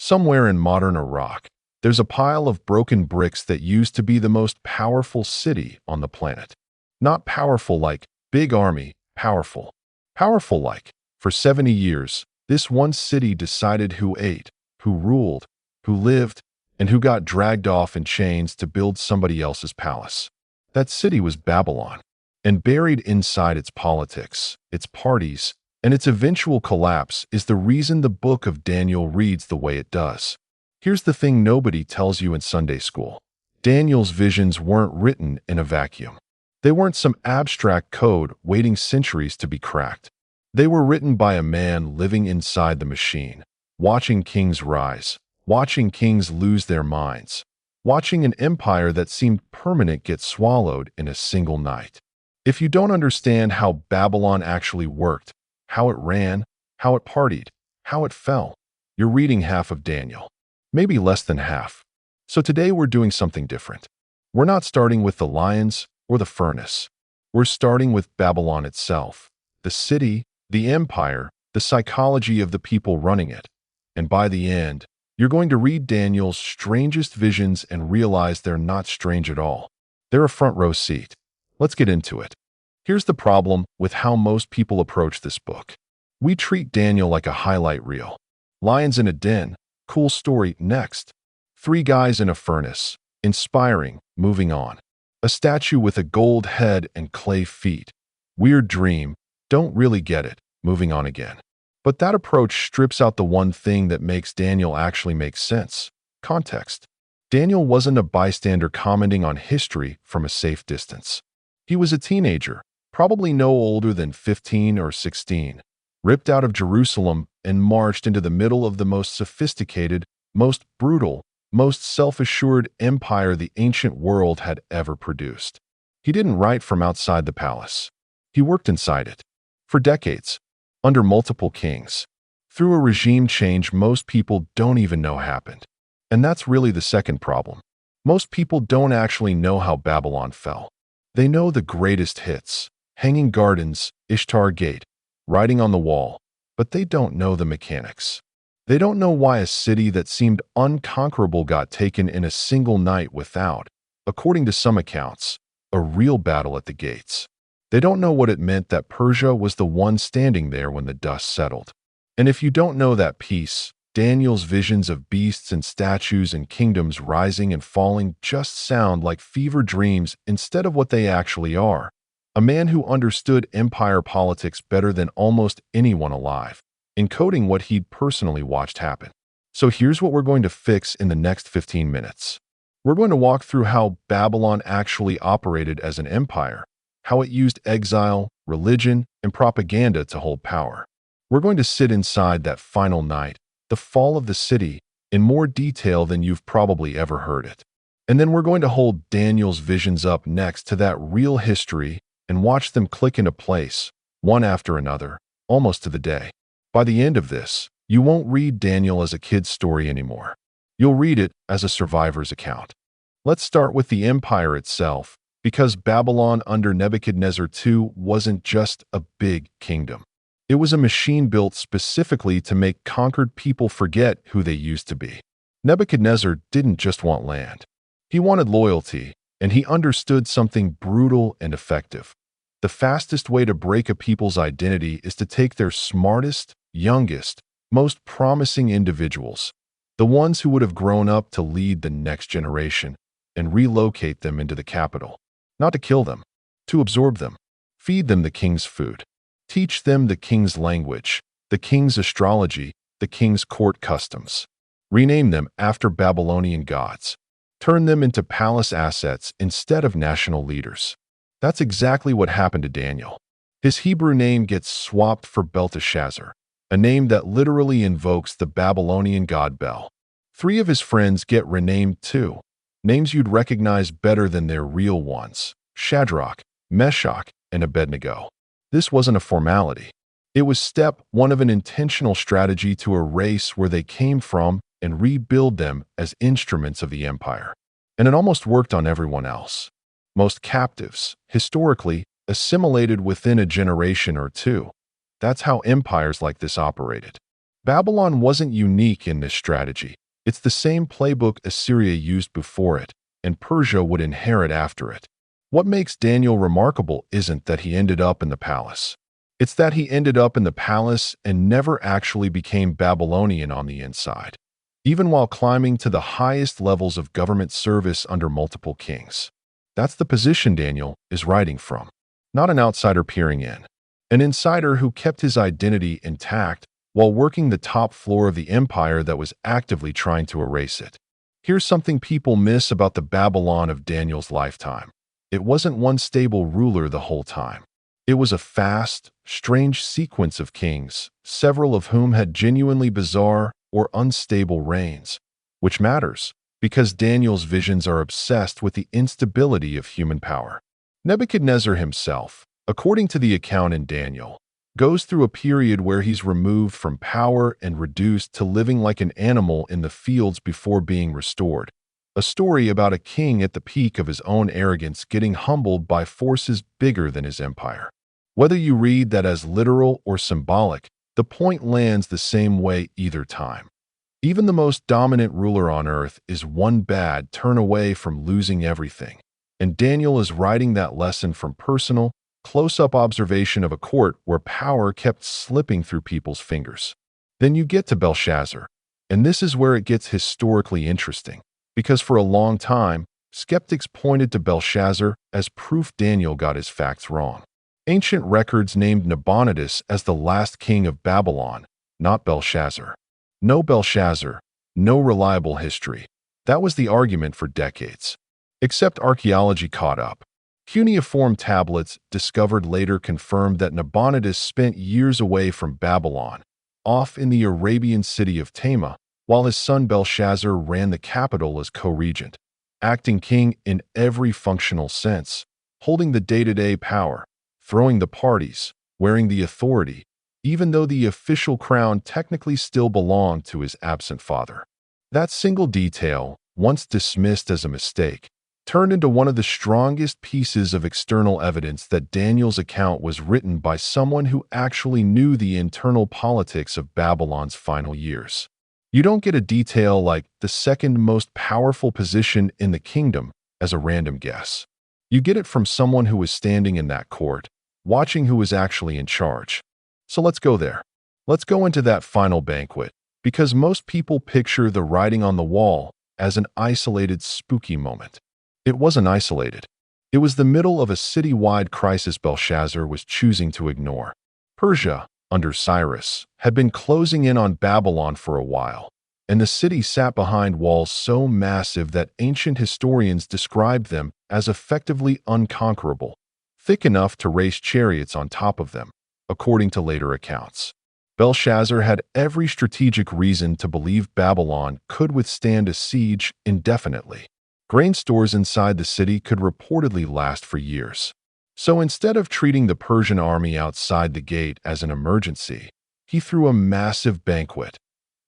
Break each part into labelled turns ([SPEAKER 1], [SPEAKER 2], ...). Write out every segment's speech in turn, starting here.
[SPEAKER 1] Somewhere in modern Iraq, there's a pile of broken bricks that used to be the most powerful city on the planet. Not powerful like big army, powerful. Powerful like, for 70 years, this one city decided who ate, who ruled, who lived, and who got dragged off in chains to build somebody else's palace. That city was Babylon, and buried inside its politics, its parties, and its eventual collapse is the reason the book of Daniel reads the way it does. Here's the thing nobody tells you in Sunday school. Daniel's visions weren't written in a vacuum. They weren't some abstract code waiting centuries to be cracked. They were written by a man living inside the machine, watching kings rise, watching kings lose their minds, watching an empire that seemed permanent get swallowed in a single night. If you don't understand how Babylon actually worked, how it ran, how it partied, how it fell, you're reading half of Daniel. Maybe less than half. So today we're doing something different. We're not starting with the lions or the furnace. We're starting with Babylon itself, the city, the empire, the psychology of the people running it. And by the end, you're going to read Daniel's strangest visions and realize they're not strange at all. They're a front row seat. Let's get into it. Here's the problem with how most people approach this book. We treat Daniel like a highlight reel. Lions in a den, cool story, next. 3 guys in a furnace, inspiring, moving on. A statue with a gold head and clay feet. Weird dream, don't really get it, moving on again. But that approach strips out the one thing that makes Daniel actually make sense: context. Daniel wasn't a bystander commenting on history from a safe distance. He was a teenager, probably no older than 15 or 16, ripped out of Jerusalem and marched into the middle of the most sophisticated, most brutal, most self-assured empire the ancient world had ever produced. He didn't write from outside the palace. He worked inside it. For decades, under multiple kings, through a regime change most people don't even know happened. And that's really the second problem. Most people don't actually know how Babylon fell. They know the greatest hits: Hanging Gardens, Ishtar Gate, writing on the wall, but they don't know the mechanics. They don't know why a city that seemed unconquerable got taken in a single night without, according to some accounts, a real battle at the gates. They don't know what it meant that Persia was the one standing there when the dust settled. And if you don't know that piece, Daniel's visions of beasts and statues and kingdoms rising and falling just sound like fever dreams instead of what they actually are. A man who understood empire politics better than almost anyone alive, encoding what he'd personally watched happen. So here's what we're going to fix in the next 15 minutes. We're going to walk through how Babylon actually operated as an empire, how it used exile, religion, and propaganda to hold power. We're going to sit inside that final night, the fall of the city, in more detail than you've probably ever heard it. And then we're going to hold Daniel's visions up next to that real history and watch them click into place, one after another, almost to the day. By the end of this, you won't read Daniel as a kid's story anymore. You'll read it as a survivor's account. Let's start with the empire itself, because Babylon under Nebuchadnezzar II wasn't just a big kingdom. It was a machine built specifically to make conquered people forget who they used to be. Nebuchadnezzar didn't just want land. He wanted loyalty, and he understood something brutal and effective. The fastest way to break a people's identity is to take their smartest, youngest, most promising individuals, the ones who would have grown up to lead the next generation, and relocate them into the capital. Not to kill them, to absorb them, feed them the king's food, teach them the king's language, the king's astrology, the king's court customs, rename them after Babylonian gods, turn them into palace assets instead of national leaders. That's exactly what happened to Daniel. His Hebrew name gets swapped for Belteshazzar, a name that literally invokes the Babylonian god Bel. 3 of his friends get renamed too, names you'd recognize better than their real ones: Shadrach, Meshach, and Abednego. This wasn't a formality. It was step 1 of an intentional strategy to erase where they came from and rebuild them as instruments of the empire. And it almost worked on everyone else. Most captives, historically, assimilated within a generation or two. That's how empires like this operated. Babylon wasn't unique in this strategy. It's the same playbook Assyria used before it, and Persia would inherit after it. What makes Daniel remarkable isn't that he ended up in the palace. It's that he ended up in the palace and never actually became Babylonian on the inside, even while climbing to the highest levels of government service under multiple kings. That's the position Daniel is writing from, not an outsider peering in. An insider who kept his identity intact while working the top floor of the empire that was actively trying to erase it. Here's something people miss about the Babylon of Daniel's lifetime. It wasn't one stable ruler the whole time. It was a fast, strange sequence of kings, several of whom had genuinely bizarre or unstable reigns, which matters because Daniel's visions are obsessed with the instability of human power. Nebuchadnezzar himself, according to the account in Daniel, goes through a period where he's removed from power and reduced to living like an animal in the fields before being restored. A story about a king at the peak of his own arrogance getting humbled by forces bigger than his empire. Whether you read that as literal or symbolic, the point lands the same way either time. Even the most dominant ruler on earth is one bad turn away from losing everything. And Daniel is writing that lesson from personal, close-up observation of a court where power kept slipping through people's fingers. Then you get to Belshazzar, and this is where it gets historically interesting, because for a long time, skeptics pointed to Belshazzar as proof Daniel got his facts wrong. Ancient records named Nabonidus as the last king of Babylon, not Belshazzar. No Belshazzar, no reliable history. That was the argument for decades. Except archaeology caught up. Cuneiform tablets discovered later confirmed that Nabonidus spent years away from Babylon, off in the Arabian city of Tema, while his son Belshazzar ran the capital as co-regent, acting king in every functional sense, holding the day-to-day power, throwing the parties, wearing the authority, even though the official crown technically still belonged to his absent father. That single detail, once dismissed as a mistake, turned into one of the strongest pieces of external evidence that Daniel's account was written by someone who actually knew the internal politics of Babylon's final years. You don't get a detail like the second most powerful position in the kingdom as a random guess. You get it from someone who was standing in that court, watching who was actually in charge. So let's go there. Let's go into that final banquet, because most people picture the writing on the wall as an isolated, spooky moment. It wasn't isolated. It was the middle of a city-wide crisis Belshazzar was choosing to ignore. Persia, under Cyrus, had been closing in on Babylon for a while, and the city sat behind walls so massive that ancient historians described them as effectively unconquerable, thick enough to race chariots on top of them, according to later accounts. Belshazzar had every strategic reason to believe Babylon could withstand a siege indefinitely. Grain stores inside the city could reportedly last for years. So instead of treating the Persian army outside the gate as an emergency, he threw a massive banquet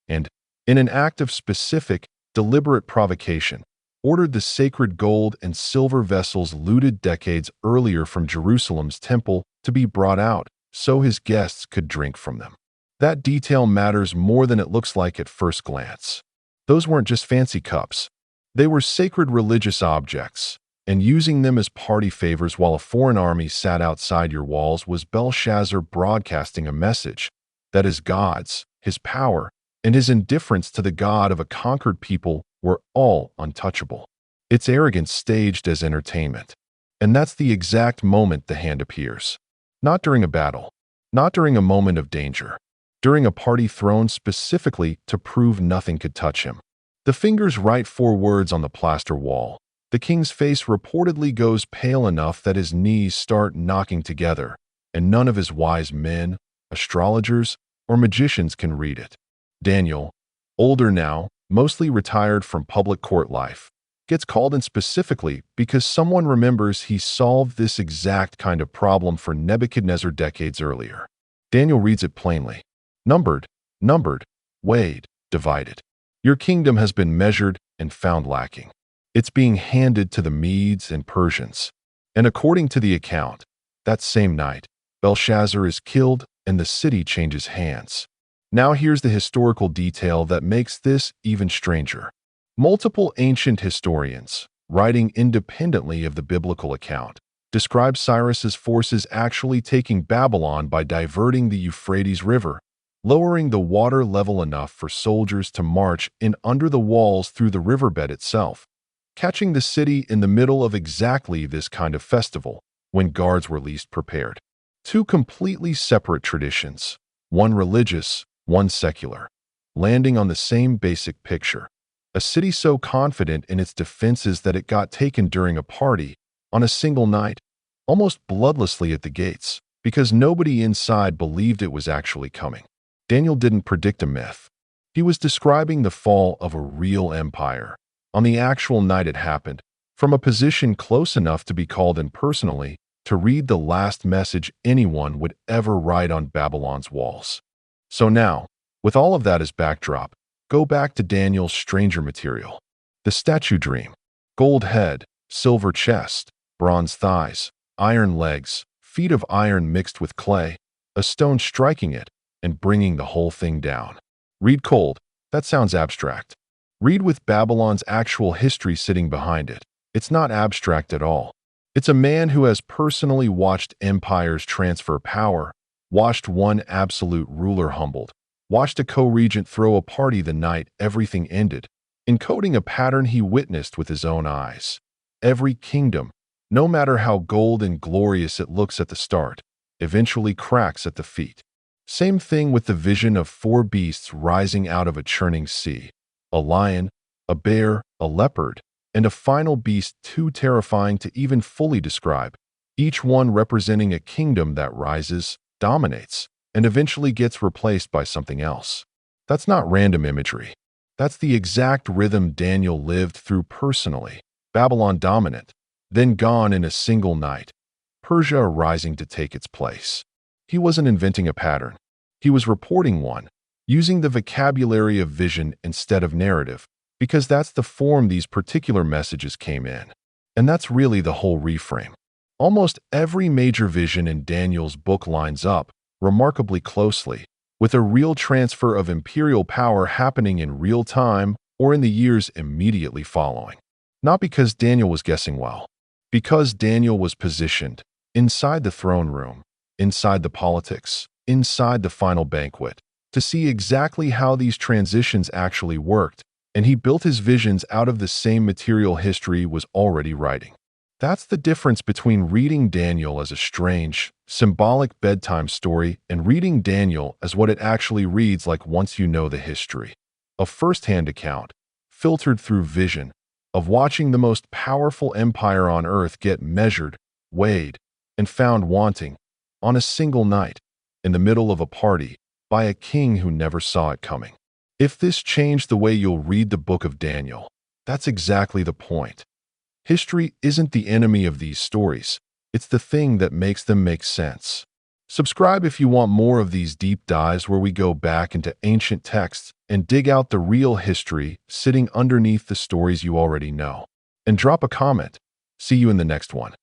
[SPEAKER 1] and, in an act of specific, deliberate provocation, ordered the sacred gold and silver vessels looted decades earlier from Jerusalem's temple to be brought out so his guests could drink from them. That detail matters more than it looks like at first glance. Those weren't just fancy cups. They were sacred religious objects, and using them as party favors while a foreign army sat outside your walls was Belshazzar broadcasting a message that his gods, his power, and his indifference to the God of a conquered people were all untouchable. It's arrogance staged as entertainment. And that's the exact moment the hand appears. Not during a battle, not during a moment of danger, during a party thrown specifically to prove nothing could touch him. The fingers write 4 words on the plaster wall. The king's face reportedly goes pale enough that his knees start knocking together, and none of his wise men, astrologers, or magicians can read it. Daniel, older now, mostly retired from public court life, gets called in specifically because someone remembers he solved this exact kind of problem for Nebuchadnezzar decades earlier. Daniel reads it plainly. Numbered, weighed, divided. Your kingdom has been measured and found lacking. It's being handed to the Medes and Persians. And according to the account, that same night, Belshazzar is killed and the city changes hands. Now here's the historical detail that makes this even stranger. Multiple ancient historians, writing independently of the biblical account, describe Cyrus's forces actually taking Babylon by diverting the Euphrates River, lowering the water level enough for soldiers to march in under the walls through the riverbed itself, catching the city in the middle of exactly this kind of festival, when guards were least prepared. Two completely separate traditions, one religious, one secular, landing on the same basic picture. A city so confident in its defenses that it got taken during a party, on a single night, almost bloodlessly at the gates, because nobody inside believed it was actually coming. Daniel didn't predict a myth. He was describing the fall of a real empire, on the actual night it happened, from a position close enough to be called in personally to read the last message anyone would ever write on Babylon's walls. So now, with all of that as backdrop, go back to Daniel's stranger material. The statue dream. Gold head, silver chest, bronze thighs, iron legs, feet of iron mixed with clay, a stone striking it and bringing the whole thing down. Read cold. That sounds abstract. Read with Babylon's actual history sitting behind it. It's not abstract at all. It's a man who has personally watched empires transfer power, watched one absolute ruler humbled, watched a co-regent throw a party the night everything ended, encoding a pattern he witnessed with his own eyes. Every kingdom, no matter how gold and glorious it looks at the start, eventually cracks at the feet. Same thing with the vision of four beasts rising out of a churning sea: a lion, a bear, a leopard, and a final beast too terrifying to even fully describe, each one representing a kingdom that rises, dominates, and eventually gets replaced by something else. That's not random imagery. That's the exact rhythm Daniel lived through personally. Babylon dominant, then gone in a single night, Persia rising to take its place. He wasn't inventing a pattern. He was reporting one, using the vocabulary of vision instead of narrative, because that's the form these particular messages came in. And that's really the whole reframe. Almost every major vision in Daniel's book lines up remarkably closely with a real transfer of imperial power happening in real time or in the years immediately following. Not because Daniel was guessing well, because Daniel was positioned inside the throne room, inside the politics, inside the final banquet, to see exactly how these transitions actually worked, and he built his visions out of the same material history was already writing. That's the difference between reading Daniel as a strange, symbolic bedtime story and reading Daniel as what it actually reads like once you know the history. A first-hand account, filtered through vision, of watching the most powerful empire on earth get measured, weighed, and found wanting, on a single night, in the middle of a party, by a king who never saw it coming. If this changed the way you'll read the book of Daniel, that's exactly the point. History isn't the enemy of these stories. It's the thing that makes them make sense. Subscribe if you want more of these deep dives where we go back into ancient texts and dig out the real history sitting underneath the stories you already know. And drop a comment. See you in the next one.